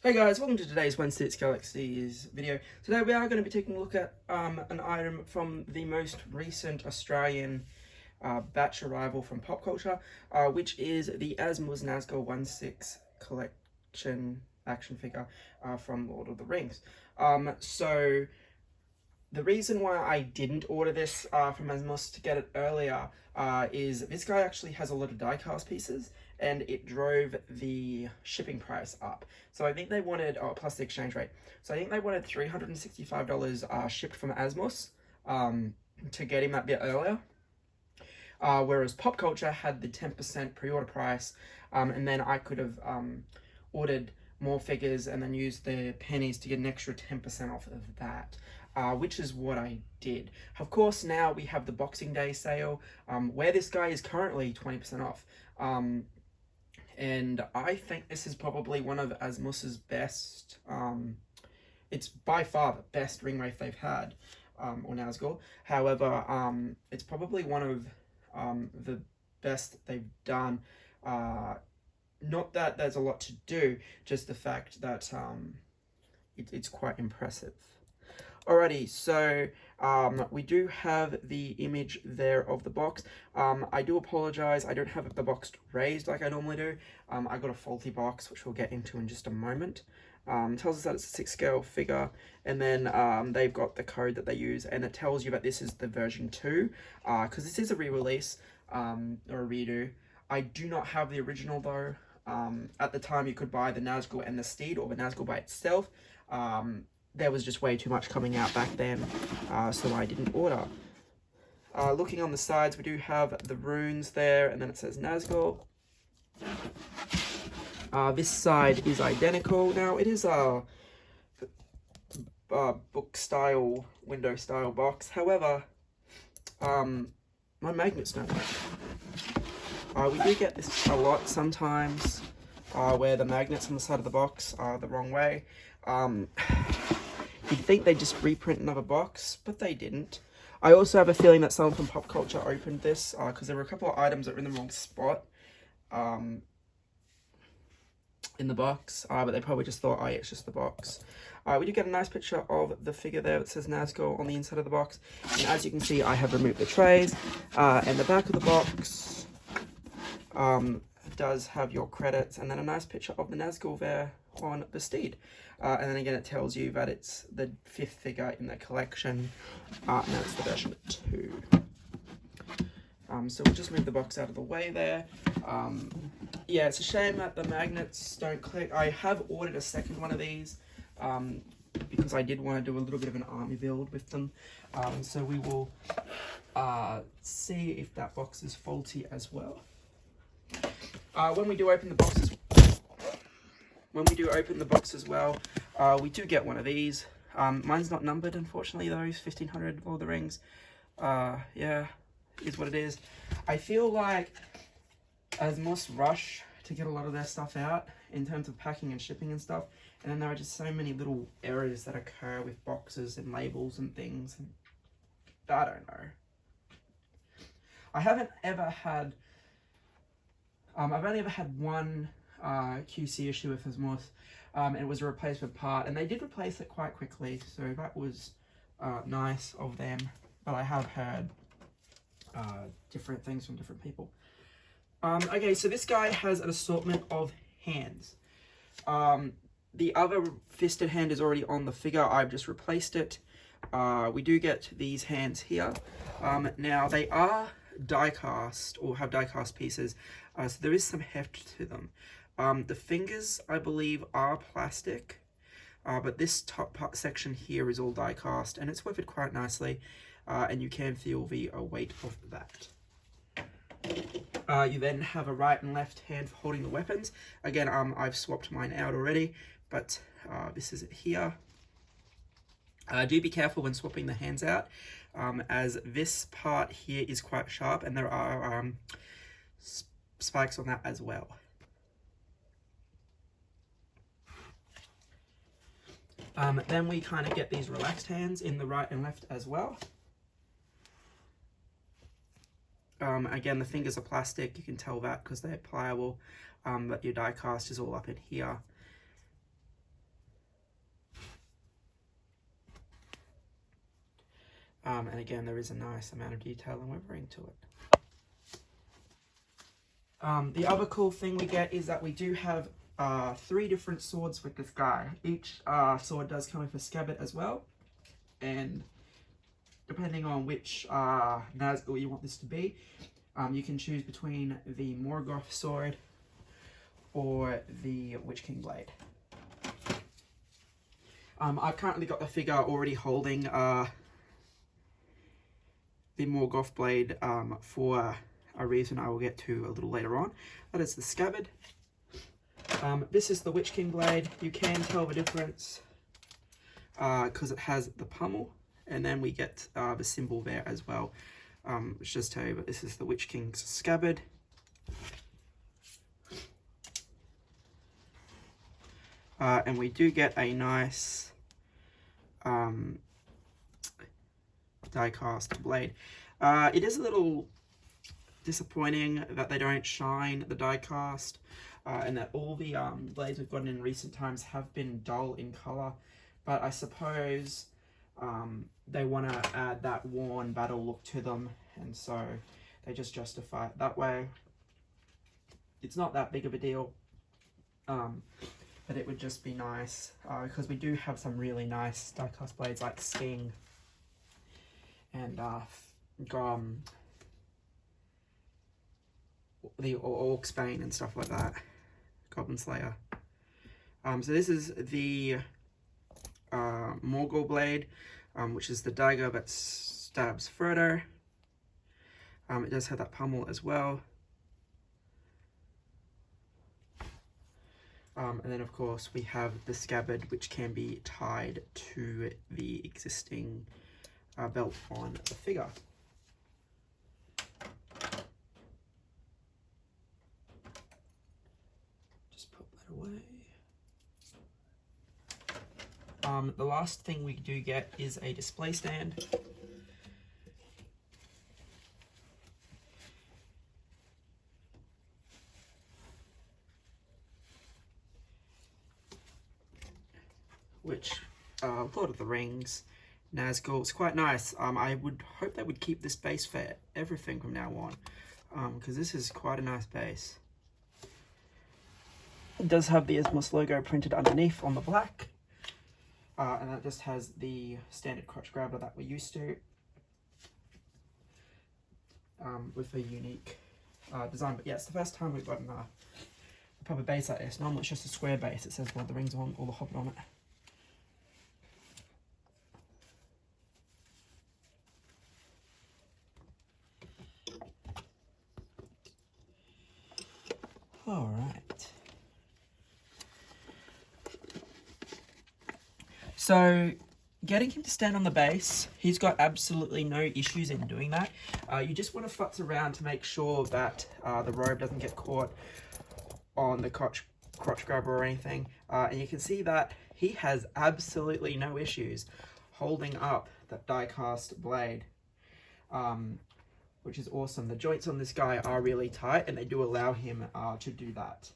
Hey guys, welcome to today's Wednesday Galaxies video. Today we are going to be taking a look at an item from the most recent Australian batch arrival from pop culture, which is the Asmus Nazgul V2 collection action figure from Lord of the Rings. So the reason why I didn't order this from Asmus to get it earlier is this guy actually has a lot of die-cast pieces, and it drove the shipping price up. So I think they wanted, plus the exchange rate. So I think they wanted $365 shipped from Asmus to get him that bit earlier. Whereas Pop Culture had the 10% pre-order price, and then I could have ordered more figures and then used the pennies to get an extra 10% off of that. Which is what I did. Of course, now we have the Boxing Day sale, where this guy is currently 20% off. And I think this is probably one of Asmus's best, it's by far the best ring wraith they've had, or Nazgul. However, it's probably one of the best they've done. Not that there's a lot to do, just the fact that it's quite impressive. Alrighty, so we do have the image there of the box. I do apologize, I don't have the box raised like I normally do. I got a faulty box, which we'll get into in just a moment. Tells us that it's a 6 scale figure, and then they've got the code that they use, and it tells you that this is the version 2, because this is a re-release, or a redo. I do not have the original though. At the time you could buy the Nazgul and the Steed, or the Nazgul by itself. There was just way too much coming out back then, so I didn't order. Looking on the sides, we do have the runes there, and then it says Nazgul. This side is identical. Now, it is a book style, window style box. However, my magnets don't work. We do get this a lot sometimes, where the magnets on the side of the box are the wrong way. You'd think they'd just reprint another box, but they didn't. I also have a feeling that someone from Pop Culture opened this, because there were a couple of items that were in the wrong spot in the box, but they probably just thought, oh yeah, it's just the box. We do get a nice picture of the figure there that says Nazgul on the inside of the box, and as you can see, I have removed the trays, and the back of the box does have your credits, and then a nice picture of the Nazgul there on the Steed. And then again, it tells you that it's the 5th figure in the collection, and that's the version 2. So we'll just move the box out of the way there. Yeah, it's a shame that the magnets don't click. I have ordered a second one of these, because I did want to do a little bit of an army build with them. So we will see if that box is faulty as well. When we do open the box as well, we do get one of these. Mine's not numbered, unfortunately, though. 1500 Lord of the Rings. Yeah, is what it is. I feel like Asmus rush to get a lot of their stuff out in terms of packing and shipping and stuff, and then there are just so many little errors that occur with boxes and labels and things. And I don't know. I haven't ever had. I've only ever had one QC issue with Asmus, and it was a replacement part, and they did replace it quite quickly, so that was nice of them. But I have heard different things from different people. Okay, so this guy has an assortment of hands. The other fisted hand is already on the figure. I've just replaced it. We do get these hands here. Now they are die cast, or have die cast pieces, so there is some heft to them. The fingers, I believe, are plastic, but this top part section here is all die cast, and it's weathered quite nicely, and you can feel the weight of that. You then have a right and left hand for holding the weapons. Again, I've swapped mine out already, but this is it here. Do be careful when swapping the hands out, as this part here is quite sharp, and there are spikes on that as well. Then we kind of get these relaxed hands in the right and left as well. Again, the fingers are plastic, you can tell that because they're pliable, but your die cast is all up in here. And again, there is a nice amount of detail and weathering to it. The other cool thing we get is that we do have 3 different swords with this guy. Each sword does come with a scabbard as well, and depending on which Nazgul you want this to be, you can choose between the Morgoth sword or the Witch King blade. I've currently got the figure already holding the Morgoth blade for a reason I will get to a little later on. That is the scabbard. This is the Witch King blade. You can tell the difference because it has the pummel, and then we get the symbol there as well, which just tell you that this is the Witch King's scabbard. And we do get a nice die-cast blade. It is a little disappointing that they don't shine the die-cast, and that all the blades we've gotten in recent times have been dull in colour, but I suppose they want to add that worn battle look to them, and so they just justify it that way. It's not that big of a deal, but it would just be nice, because we do have some really nice die-cast blades like Sting and the Orcsbane and stuff like that, Goblin Slayer. So this is the Morgul blade, which is the dagger that stabs Frodo. It does have that pummel as well. And then of course we have the scabbard, which can be tied to the existing belt on the figure. Just put that away. The last thing we do get is a display stand. Which, Lord of the Rings, Nazgul, it's quite nice. I would hope they would keep this base for everything from now on, because this is quite a nice base. It does have the Asmus logo printed underneath on the black, and that just has the standard crotch grabber that we're used to, with a unique design. But yeah, it's the first time we've gotten a proper base like this. Normally it's just a square base. It says Lord of the Rings on, or the Hobbit on it. All right. So, getting him to stand on the base, he's got absolutely no issues in doing that. You just want to futz around to make sure that the robe doesn't get caught on the crotch grabber or anything. And you can see that he has absolutely no issues holding up that die-cast blade, which is awesome. The joints on this guy are really tight, and they do allow him to do that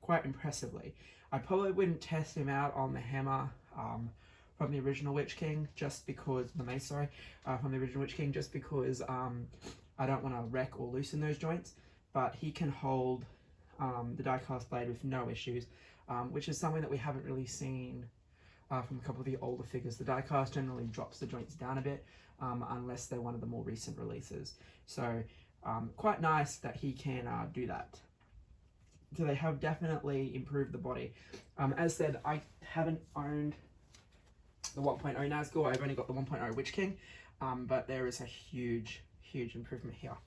quite impressively. I probably wouldn't test him out on the hammer from the original Witch King, just because, from the original Witch King, just because I don't want to wreck or loosen those joints, but he can hold the die-cast blade with no issues, which is something that we haven't really seen from a couple of the older figures. The die-cast generally drops the joints down a bit, unless they're one of the more recent releases. So quite nice that he can do that. So they have definitely improved the body. As said, I haven't owned the 1.0 Nazgul. I've only got the 1.0 Witch King, but there is a huge improvement here.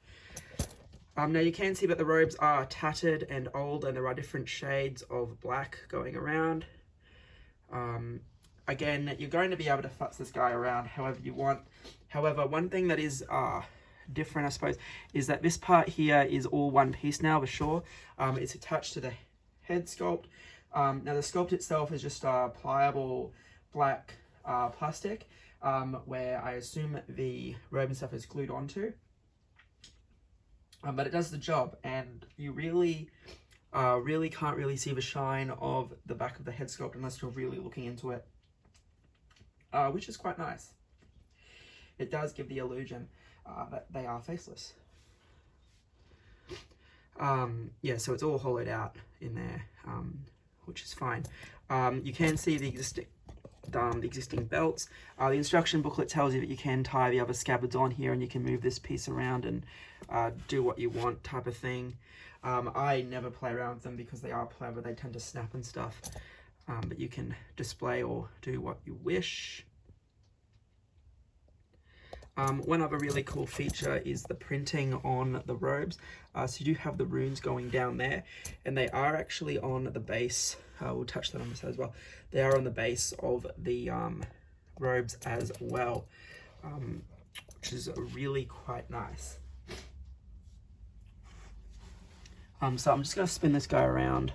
Now you can see that the robes are tattered and old, and there are different shades of black going around. Again, you're going to be able to futz this guy around however you want. However, one thing that is different, I suppose, is that this part here is all one piece now, for sure. It's attached to the head sculpt. Now the sculpt itself is just pliable black plastic, where I assume the robe and stuff is glued onto. But it does the job, and you really can't really see the shine of the back of the head sculpt unless you're really looking into it, which is quite nice. it does give the illusion that they are faceless. Yeah, so it's all hollowed out in there, which is fine. You can see the existing belts. The instruction booklet tells you that you can tie the other scabbards on here, and you can move this piece around and do what you want, type of thing. I never play around with them because they are clever. They tend to snap and stuff, but you can display or do what you wish. One other really cool feature is the printing on the robes. So you do have the runes going down there, and they are actually on the base. We'll touch that on this as well. They are on the base of the robes as well, which is really quite nice. So I'm just going to spin this guy around.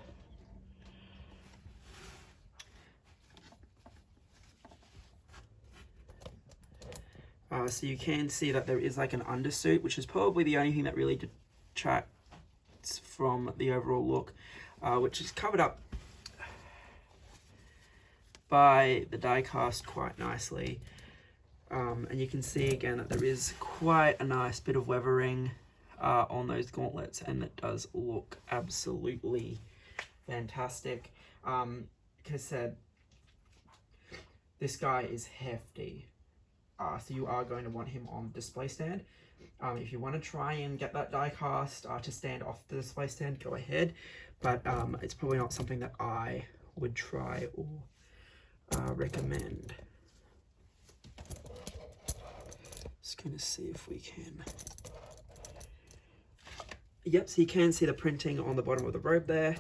So you can see that there is like an undersuit, which is probably the only thing that really detracts from the overall look, which is covered up by the die cast quite nicely. And you can see again that there is quite a nice bit of weathering on those gauntlets, and it does look absolutely fantastic. Like I said, this guy is hefty. So you are going to want him on the display stand. If you want to try and get that die cast to stand off the display stand, go ahead. But it's probably not something that I would try or recommend. Just going to see if we can. Yep, so you can see the printing on the bottom of the robe there.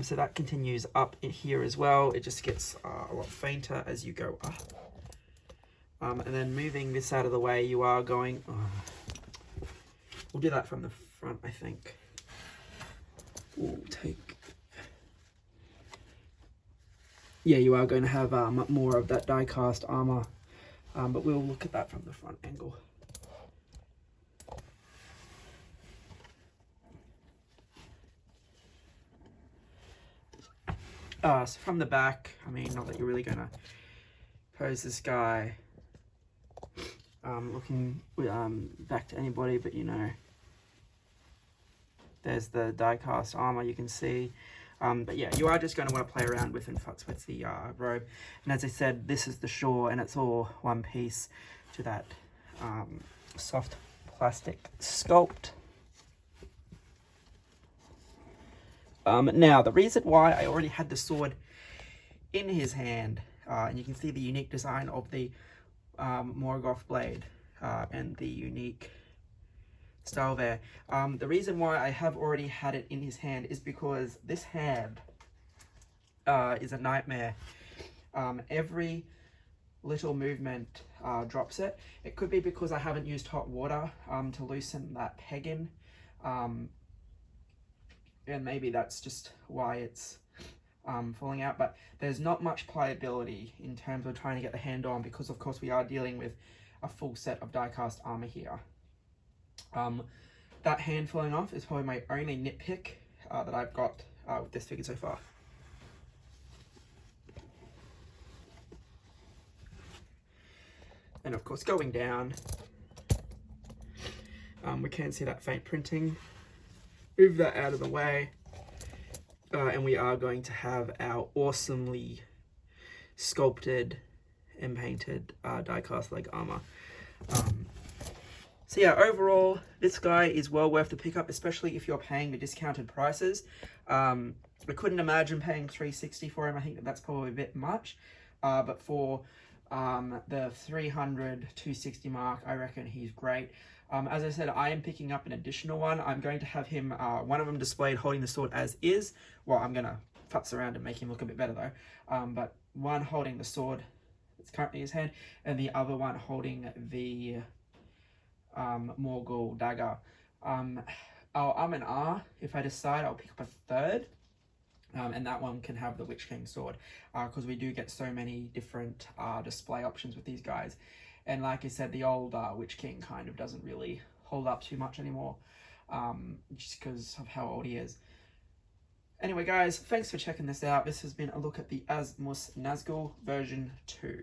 So that continues up in here as well. It just gets a lot fainter as you go up. And then moving this out of the way, you are going... we'll do that from the front, I think. We'll take... Yeah, you are going to have more of that die-cast armor, but we'll look at that from the front angle. So from the back, I mean, not that you're really going to pose this guy looking back to anybody, but you know, there's the die-cast armor you can see. But yeah, you are just going to want to play around with and futz with the robe. And as I said, this is the shore, and it's all one piece to that soft plastic sculpt. Now, the reason why I already had the sword in his hand, and you can see the unique design of the Morgoth blade and the unique style there. The reason why I have already had it in his hand is because this hand is a nightmare. Every little movement drops it. It could be because I haven't used hot water to loosen that peg in, and maybe that's just why it's falling out. But there's not much pliability in terms of trying to get the hand on, because of course we are dealing with a full set of die-cast armor here. That hand falling off is probably my only nitpick that I've got with this figure so far. And of course, going down, we can see that faint printing. Move that out of the way, and we are going to have our awesomely sculpted and painted die-cast leg armor. So yeah, overall, this guy is well worth the pickup, especially if you're paying the discounted prices. I couldn't imagine paying $360 for him. I think that's probably a bit much, but for the $300-$260 mark, I reckon he's great. As I said, I am picking up an additional one. I'm going to have him, one of them displayed holding the sword as is. Well, I'm going to futz around and make him look a bit better though. But one holding the sword that's currently in his hand, and the other one holding the Morgul dagger. I'll and if I decide, I'll pick up a third. And that one can have the Witch King sword, because we do get so many different display options with these guys. And like I said, the old Witch King kind of doesn't really hold up too much anymore, just because of how old he is. Anyway guys, thanks for checking this out. This has been a look at the Asmus Nazgul version 2.